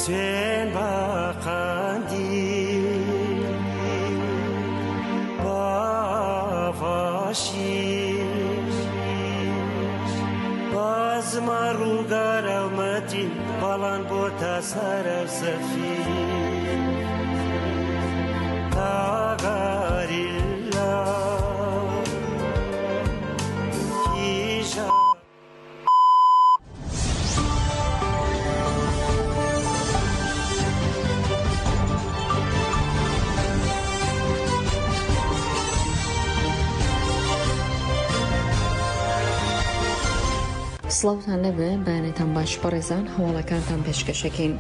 سوێن باقاندی بافاشی بازما ڕووگارە ومەتی بەڵان بۆ تا سەرە سەفی تاگاری سڵاوتان لەبێ بەیانێتان باش بەڕێزان هەواڵەکانتان پێشکەشەکەین.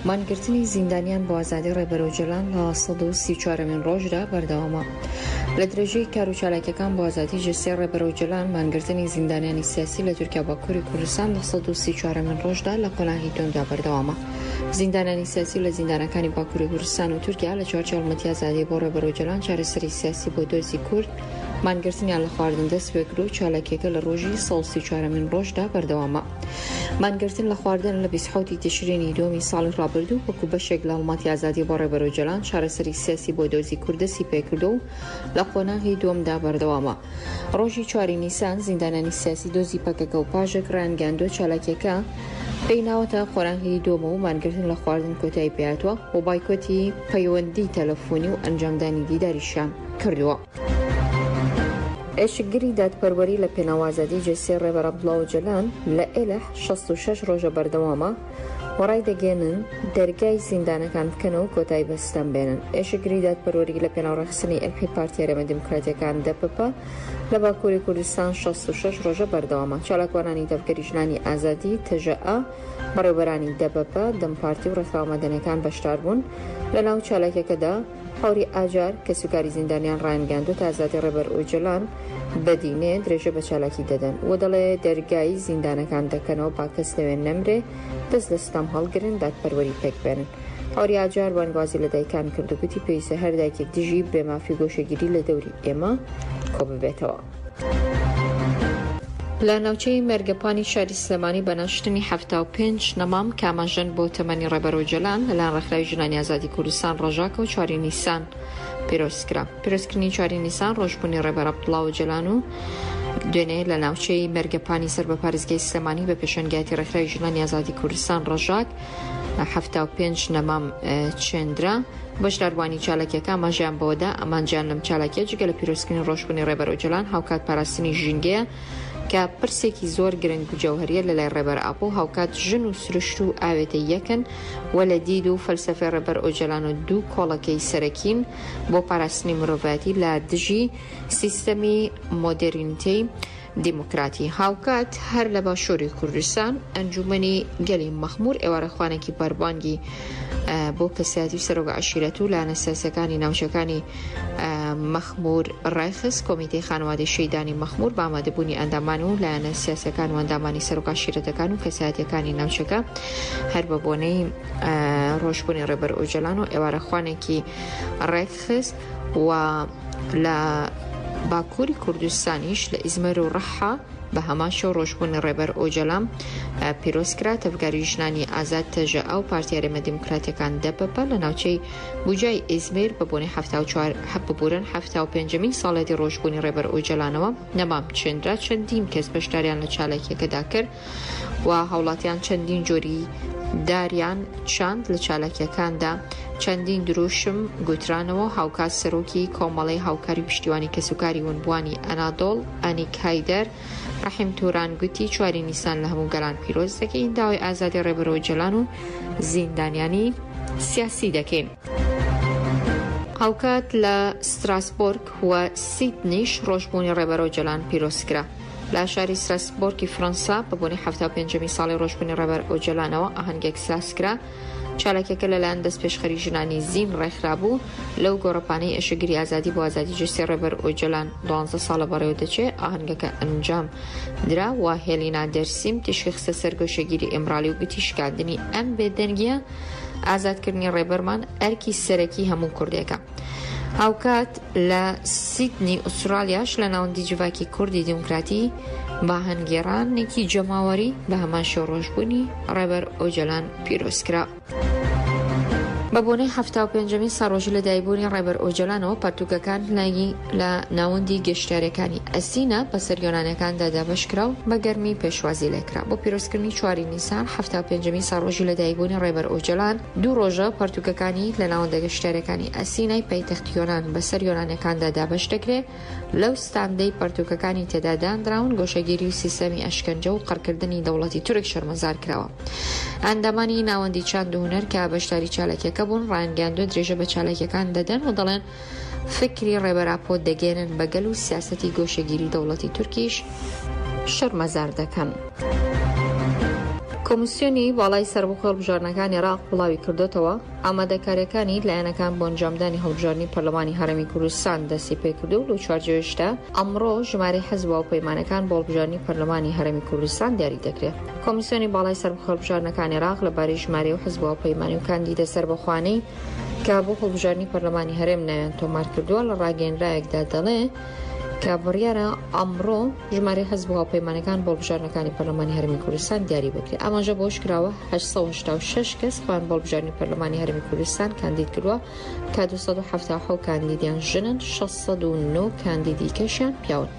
مانگرتنی زیندانیان بۆ ئازادی ڕێبەرۆجەلان لە 134مین ڕۆژدا بەردەوامە. لە درێژەی کاروچالاکیەکان بۆ ئازادی جەستەی ڕێبەرۆجەلان مانگرتنی زیندانیانی سیاسی لە تورکیا باکووری کوردستان لە 134مین ڕۆژدا لە قۆناغی دومدا بەردەوامە. زیندانانی سیاسی لە زیندانەکانی باکووری کوردستان و تورکیا لە چوارچێ هەڵمەتی ئازادی بۆ ڕێبەرۆجەلان چارەسەری سیاسی بۆ دۆزی کورد مانگرتنیان لە خواردن دەست پێ کرد و چالاکیەکە لە ڕۆژی 134مین ڕۆژدا بەردەوامە. مانگرتن لە خواردن لە 27 تشرینی دومی ساڵی ڕابردوو وەکو بەشێک لە هەڵمەتی ئازادی بۆ ڕێبەرۆجەلان چارەسەری سیاسی بۆ دۆزی کوردەسی پێکردو و لە قۆناغی دومدا بەردەوامە. ڕۆژی 4 نیسان زیندانانی سیاسی دۆزی پەکەکە و پاژێک ڕایانگەاندووە چالاکیەکە پێیناوەتە خۆراغی دومە و مانگرتن لە خواردن کۆتایی پێهاتووە و بایکۆتی پەیوەندی تەلەفۆنی و ئەنجامدانی دیداریشیان کردووە. ئێشکگری دادپەروەری لە پێناوازادی جەستەی ڕێبەر عەبدوڵڵا ئۆجەلان لە ئێلح 66 ڕۆژە بەردەوامە وەڕای دەگەێنن دەرگای زیندانەکان بکەنەوە و کۆتایی بەستان بێنن. ئێشکگری دادپەروەری لە پێناوڕێخستنی ئەلحی پارتیە یاریەمە دیموکراتیەکان دەپپ لە باکووری کوردستان 66 ڕۆژە بەردەوامە. چالاکوانانی دەفگەری ژنانی ئازادی تژە بەڕێوەبەرانی دەپپ دەمپارتی و ڕێکخراوەمەدەنەکان بەشدار بوون لە ناو چالاکیەکەدا. هەوری ئاجار کە سوکاری زیندانیان ڕایانگەاندووە تا ئازادی ڕێبەر ئۆجەلان بەدینێ درێژە بە چالاکی دەدەن و دەڵێ دەرگایی زیندانەکان دەکەنەوە با کەس لەوێن نەمرێ دەست لە ستام هەڵگرن دادپەروەری پێک بێنن. هەوری ئاجار بانگوازی لە دایکان کردوگوتی پێویستە هەر دایکێک دژی بێمافی گۆشەگیری لە دەوری ئێمە کۆ ببێتەوە. لە ناوچەی مێرگەپانی شاری سلێمانی بەناشتنی 75 نەمام کامەژن بۆ تەمەنی ڕێبەرۆجەلان لەلایەن ڕێکخراوی ژنانی ئازادی کوردستان ڕۆژاکە و 4 نیسان پیرۆزکرا. پیرۆزکردنی 4 نیسان ڕۆژبوونی ڕێبەر عەبدوڵڵا ئۆجەلان و دوێنێ لە ناوچەی مێرگەپانی سەر بە پارێزگای سلێمانی بە پێشەنگایەتی ڕێکخراوی ژنانی ئازادی کوردستان ڕۆژاک 75 نەمام چێندرا. بەشداروانی چالاکیەکە ئاماژیان بەوەدا ئەمانجیان لەم چالاکیە جگە لە پیرۆزکردنی ڕۆژبوونی ڕێبەر ئۆجەلان هاوکات پاراستنی ژینگەیە کە پرسێکی زۆر گرنگ و جەوهەریە لەلای ڕێبەر ئاپۆ هاوکات ژن و سروشت و ئاوێتە یەکن وە لە دید و فەلسەفەی ڕێبەر ئۆجەلان و دوو کۆڵەکەی سەرەکین بۆ پاراستنی مرۆڤایەتی لە دژی سیستەمی مۆدێرنیتەی دیموکراتی. هاوکات هەر لە باشووری کوردستان ئەنجومەنی گەلی مەخموور ئێوارەخوانێکی بەربانگی بۆ کەسایەتی سەرۆک عەشیرەت و لایەنە سیاسیەکانی ناوچەکانی مەخموور ڕایخست. کۆمیتەی خانەوادەی شەیدانی مەخموور بە ئامادەبوونی ئەندامان و لایەنە سیاسیەکان و ئەندامانی سەرۆک عەشیرەتەکان و کەسایەتیەکانی ناوچەکە هەر بە بۆنەی ڕۆژبوونی ڕێبەر ئۆجەلان و ئێوارەخوانێکی ڕێکخست و لە باکووری کوردستانیش لە ئیزمەر و ڕەحا بە هەمان شەو ڕۆژبوونی ڕێبەر ئۆجەلان پیرۆزکرا. تەفگاری ژنانی ئازاد تەژە و پارتیە یاریەمە دیموکراتیەکان دەپپ لە ناوچەی بوجای ئیزمیر بە بۆنەی 75مین ساڵەتی ڕۆژبوونی ڕێبەر ئۆجەلانەوە نەمام چێندرا. چەندین کەس بەشداریان لە چالاکیەکەدا کرد و هاوڵاتیان چەندین جۆری داریان چاند لە چالاکیەکاندا. چەندین دروشم گوترانەوە هاوکات سەرۆکی کۆمەڵەی هاوکاری پشتیوانی کەسوکاری ونبوانی ئەنادۆڵ ئەنیک هایدەر ڕەحیم توران گوتی 4 نیسان لە هەموو گەلان پیرۆز دەکەین داوای ئازادی ڕێبەر ئۆجەلان و زیندانیانی سیاسی دەکەین. هاوکات لە ستراسبۆرگ و سیدنیش ڕۆژبوونی ڕێبەر ئۆجەلان پیرۆزکرا. لە شاری ستراسبۆرگی فەڕەنسا بە بۆنەی 75مین ساڵی ڕۆژبوونی ڕێبەر ئۆجەلانەوە ئاهەنگێک سازکرا. چالاکیەکە لەلایەن دەست پێشخەری ژنانی زین ڕێکخرابوو لەو گۆڕەپانەی ئێشەگری ئازادی بۆ ئازادی جەستەی ڕێبەر ئۆجەلان 12 ساڵە بەڕێوە دەچێت. ئاهەنگەکە ئەنجام درا و هێلینا دەرسیم تشکی خستە سەر گۆشەگیری ئێمرالی و گوتی شکاندنی ئەم بێدەنگیە ئازادکردنی ڕێبەرمان ئەرکی سەرەکی هەموو کوردێکە. هاوکات لە سیدنی ئوسترالیاش لە ناوەندی جڤاکی کوردی دیموکراتی با هەنگێڕانێکی جەماوەری بە هەمان شێوڕۆژبوونی ڕێبەر ئۆجەلان پیرۆزکرا. بە بۆنەی 75مین ساڕۆژی لە دایبوونی ڕێبەر ئۆجەلانەوە پەرتووکەکان لە ناوەندی گەشتیارەکانی ئەسینە بە سەریۆنانەکاندا دابەشکرا و بە گەرمی پێشوازی لێکرا. بۆ پیرۆزکردنی 4 نیسان 75مین ساڕۆژی لە دایبوونی ڕێبەر ئۆجەلان 2 ڕۆژە پەرتووکەکانی لە ناوەندە گەشتیارەکانی ئەسینای پایتەختی یۆنان بە سەریۆنانەکاندا دابەش دەکرێت. لەو ستاندەی پەرتووکەکانی تێدا دانراون گۆشەگیری و سیستەمی ئەشکەنجە و قەرکردنی دەوڵەتی تورک شەرمەزار کراوە. ئەندامانی ناوەندی چاند و هونەر کە بەشداری چالاکیەکە بوون ڕایانگەاندوە درێژە بە چالاکیەکان دەدەن و دەڵێن فکری ڕێبەراپۆ دەگەێنن بەگەل و سیاسەتی گۆشەگیری دەوڵەتی تورکیش شەرمەزار دەکەن. کۆمیسیۆنی باڵای سەربەخۆ هەڵبژاردنەکانی عێراق وڵاوی کردوتەوە ئامادەکاریەکانی لایەنەکان بۆ ئەنجامدانی هەڵبژاردنی پەرلەمانی هەرەمی کوردستان دەستی پێکردو و لەو چوارچێوەشدا ئەمڕۆ ژمارەی حەزب و پەیمانەکان بۆ هەڵبژاردنی پەرلەمانی هەرەمی کوردستان دیاری دەکرێت. کۆمیسیۆنی باڵای سەربەخۆ هەڵبژاردنەکانی عێراق لەبارەی ژمارەی و حەزب و پەیمانی و کاندیدە سەربەخوانەی کە بۆ هەڵبژاردنی پەرلەمانی هەرێم ناویان تۆمار کردووە لە ڕاگەیەنرایەکدا دەڵێ کە بڕیارە ئەمڕۆ ژمارەی حەزب و هاوپەیمانەکان بۆ هەڵبژاردنەکانی پەرلەمانی هەرێمی کوردستان دیاری بکرێت. ئاماژە بۆش کراوە 886 کەس خۆیان بۆ هەڵبژاردنی پەرلەمانی هەرێمی کوردستان کاندید کردووە کە 277 کاندیدیان ژنن 609 کاندیدی کەشیان پیاون.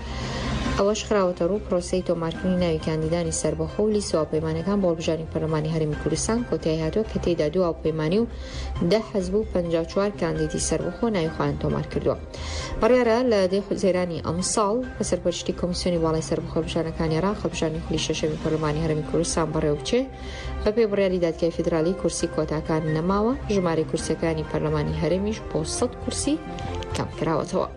ئەوەش خراوەتە ڕوو پرۆسەی تۆمارکردنی ناوی کاندیدانی سەربەخۆ و لیستی هاوپەیمانەکان بۆ هەڵبژاردنی پەرلەمانی هەرێمی کوردستان کۆتایی هاتووە کە تێیدا 2 هاوپەیمانی و 10 حەزب و 54 کاندیدی سەربەخۆ ناوی خۆیان تۆمار کردووە. بڕیارە لە 10 حوزەیرانی ئەم ساڵ بەسەر پەرشتی کۆمیسیۆنی باڵای سەربەخۆ هەڵبژاردنەکانی عێراق هەڵبژاردنی خولی شەشەمی پەرلەمانی هەرێمی کوردستان بەڕێوە بچێ بەپێ بڕیاری دادگای فیدرالی کورسی کۆتاکان نەماوە ژمارەی کورسیەکانی پەرلەمانی هەرێمیش بۆ 100 کورسی کەم کراوەتەوە.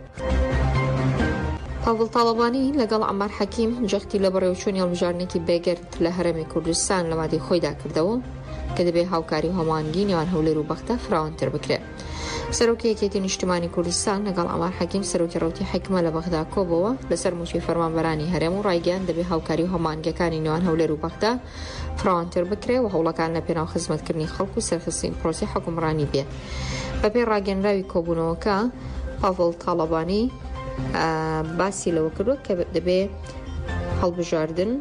پاڤڵ تاڵەبانی لەگەڵ عەمار حەکیم جەختی لە بەڕێوەچوونی هەڵبژاردنێکی بێگرد لە هەرێمی کوردستان لە مادەی خۆیدا کردەوە کە دەبێت هاوکاری هەموانگی نێوان هەولێر و بەختە فراوانتر بکرێت. سەرۆکی یەکێتی نیشتیمانی کوردستان لەگەڵ عەمار حەکیم سەرۆکی ڕەوتی حکمە لە بەغدا کۆبەوە لەسەر موچەی فەرمانبەرانی هەرێم و ڕایگەیان دەبێت هاوکاری هەموانگیەکانی نێوان هەولێر و بەختە فراوانتر بکرێت و هەوڵەکان لە پێناو خزمەتکردنی خەڵک و سەرخستنی پرۆسی حکومڕانی بێت. بەپێی ڕاگەنراوی کۆبوونەوەکە پاڤڵ تاڵەبانی باسی لەوە کردووە کە دەبێت هەڵبژاردن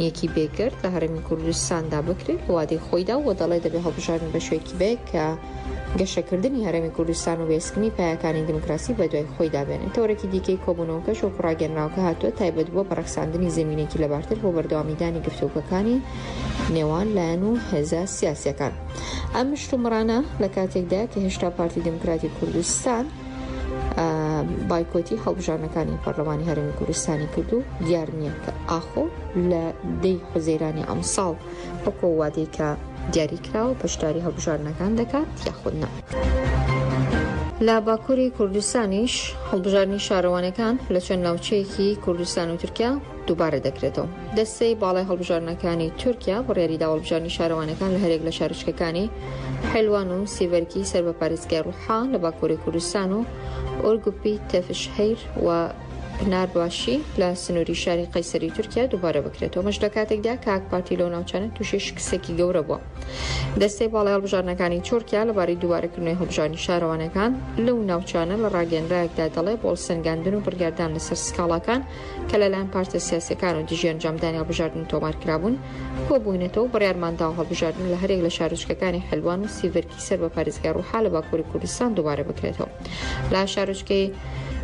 یەکی بێگرد لە هەرێمی کوردستاندا بکرێت وادەی خۆیدا و دەڵێ دەبێت هەڵبژاردن بە شوێکی بێ کە گەشەکردنی هەرێمی کوردستان و وێستکردنی پایەکانی دموکراسی بە دوای خۆیدا بێنێت. تەورێکی دیکەی کۆبوونەوەکەش وەکو ڕاگەنراوەکە هاتووە تایبەت بووە بە ڕەخساندنی زمینێکی لەبارتر بۆ بەردەوامیدانی گفتوگۆکەکانی نێوان لایەن و هێزە سیاسیەکان. ئەم شتومڕانە لە کاتێکدا کە هێشتا پارتی دموکراتی کوردستان بایکۆتی هەڵبژاردنەکانی پەرلەمانی هەرێمی کوردستانی کردو دیار نییە کە ئاخۆ لە 10 حوزەیرانی ئەم ساڵ وەکو وادەی کە دیاری کراوە پشتاری هەڵبژاردنەکان دەکات یاخود نە. لە باکووری کوردستانیش هەڵبژاردنی شارەوانەکان لە چەند ناوچەیەکی کوردستان و تورکیا دووبارە دەکرێتەوە. دەستەی باڵای هەڵبژاردنەکانی تورکیا بڕیاریدا هەڵبژاردنی شارەوانەکان لە هەرێک لە شارچکەکانی حیلوان و سیڤەرکی سەر بە پارێزگای ڕوحا لە باکووری کوردستان و ئۆرگوپی تەفشهەیر و پنارباشی لە سنووری شاری قەیسەری تورکیا دووبارە بکرێتەوە. مەش لە کاتێکدا کە ئاکپارتی لەو ناوچانە تووشی شکستێکی گەورە بووە. دەستەی باڵای هەڵبژاردنەکانی تورکیا لەبارەی دووبارەکردنەوەی هەڵبژاردنی شارەوانەکان لەو ناوچانە لە ڕاگەیەنرایەکدا دەڵێ بۆ سەنگاندن و بڕیاردان لەسەر سکاڵاکان کە لەلایەن پارتە سیاسیەکان و دژی ئەنجامدانی هەڵبژاردن تۆمارکرابوون بۆ بووینێتەوە بڕیارمانداوە هەڵبژاردن لە هەرێک لە شارۆچکەکانی حیلوان و سیڤەرکی سەر بە پارێزگای ڕوحا لە باکووری کوردستان دووبارە بکرێتەوە. لە شارۆچکەی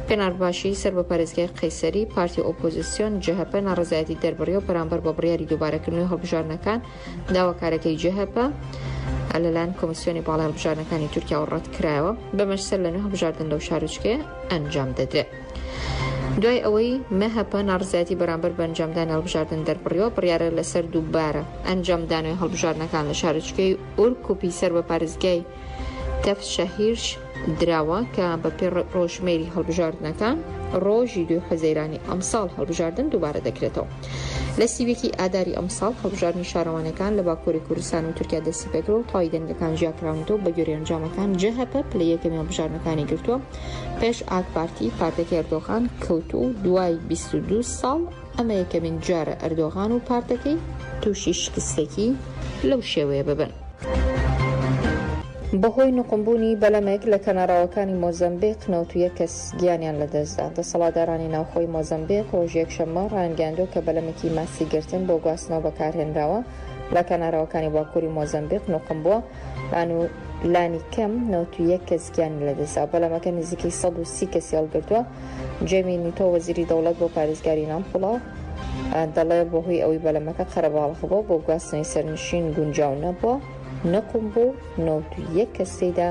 پێنارباشی سەر بە پارێزگای قەیسەری پارتی ئۆپۆزیسیۆن جەهەپە ناڕەزایەتی دەربڕیەوە بەرامبەر بە بڕیاری دووبارەکردنەوەی هەڵبژاردنەکان داواکارەکەی جەهەپە لەلایەن کۆمیسیۆنی باڵای هەڵبژاردنەکانی تورکیا ڕەت کرایەوە بەمەشسەر لەنێ هەڵبژاردن لەو شارۆچکەیە ئەنجام دەدرێت. دوای ئەوەی مەهەپە ناڕزایەتی بەرامبەر بە ئەنجامدانی هەڵبژاردن دەربڕیەوە بڕیارە لەسەر دووبارە ئەنجامدانەوەی هەڵبژاردنەکان لە شارۆچکەی ئۆرکوپی سەر بە پارێزگای تەفشەهیرش دراوە کە بەپێ ڕۆژمێری هەڵبژاردنەکان ڕۆژی 2 حوزەیرانی ئەم ساڵ هەڵبژاردن دووبارە دەکرێتەوە. لە سیوێکی ئاداری ئەم ساڵ هەڵبژاردنی شارەوانەکان لە باکووری کوردستان و تورکیا دەستی پێکرەوە و تەواوی دەنگەکان ژیاکراونەوە بە گوێرەی ئەنجامەکان جەهەپە پلە یەکەمی هەڵبژاردنەکانی گرتووە پێش ئاکپارتی پارتەکەی ئەردۆغان کەوتو و دوای 22 ساڵ ئەمە یەکەمین جارە ئەردۆغان و پارتەکەی تووشی شکستێکی لەو شێوەیە ببن. بەهۆی نقمبوونی بەلەمێک لە کەناراوەکانی مۆزەمبیق 91 کەس گیانیان لەدەستدا. دەسەڵاتدارانی ناوخۆی مۆزەمبیق ڕۆژ یەکشەممە ڕایانگەاندووە کە بەلەمێکی ماسی گرتن بۆ گواستنەوە بەکارهێنراوە لە کەناراوەکانی باکووری مۆزەمبیق نوقم بووە. لانی کەم 91 کەس گیانی لەدەستا. بەلەمەکە نزیکەی 130 کەسی هەڵگرتووە. جێمی نیتۆ وەزیری دەوڵەت بۆ پارێزگاری نامپڵە دەڵێ بەهۆی ئەوەی بەلەمەکە قەرەباڵغ بووە بۆ گواستنەوەی سەرنشین گونجاو نەبووە. نەقم بوو 91 کەس تێیدا